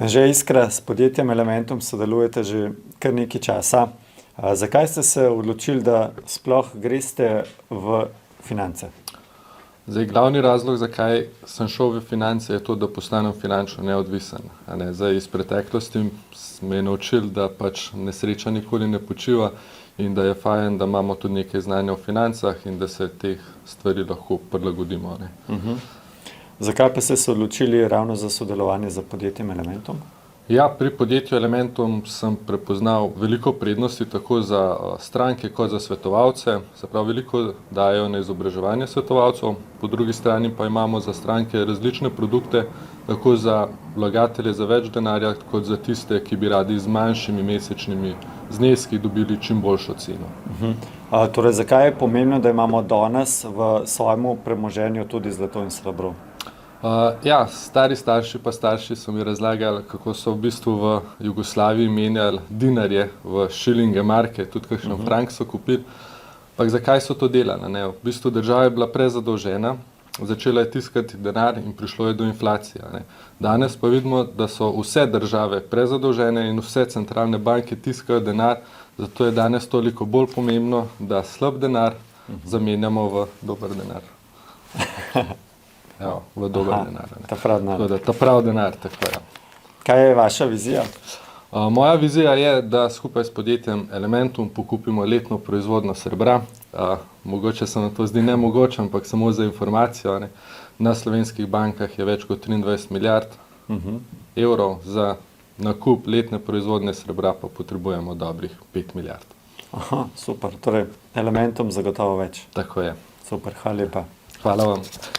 Anže Iskra, s podjetjem Elementum sodelujete že kar nekaj časa. Zakaj ste se odločili, da sploh greste v finance? Zdaj, glavni razlog, zakaj sem šel v finance, je to, da postanem finančno neodvisen. Zdaj, iz preteklosti me je naučil, da pač nesreča nikoli ne počiva in da je fajn, da imamo tudi nekaj znanja o financah in da se teh stvari lahko prilagodimo. Zakaj pa ste se odločili ravno za sodelovanje z podjetjem Elementum? Ja, pri podjetju Elementum sem prepoznal veliko prednosti tako za stranke kot za svetovalce. Se pravi, veliko dajo na izobraževanje svetovalcev, po drugi strani pa imamo za stranke različne produkte, tako za vlagatelje za več denarja, kot za tiste, ki bi radi z manjšimi mesečnimi zneski dobili čim boljšo ceno. Torej, zakaj je pomembno, da imamo danes v svojemu premoženju tudi zlato in srebro? Ja, stari starši pa starši so mi razlagali, kako so v bistvu v Jugoslaviji menjali dinarje v šilinge, marke, tudi kakšen frank so kupili. Pa zakaj so to delali? V bistvu država je bila prezadolžena, začela je tiskati denar in prišlo je do inflacije. Danes pa vidimo, da so vse države prezadolžene in vse centralne banke tiskajo denar, zato je danes toliko bolj pomembno, da slab denar zamenjamo v dober denar. Ja, v dober denar. Ta prav denar. Ta prav denar, tako je. Kaj je vaša vizija? Moja vizija je, da skupaj s podjetjem Elementum pokupimo letno proizvodnjo srebra. Mogoče se nam to zdi nemogoče, ampak samo za informacijo. Na slovenskih bankah je več kot 23 milijard evrov, za nakup letne proizvodnje srebra pa potrebujemo dobrih 5 milijard. Super, torej Elementum zagotovo več. Tako je. Super, hvala lepa. Hvala vam.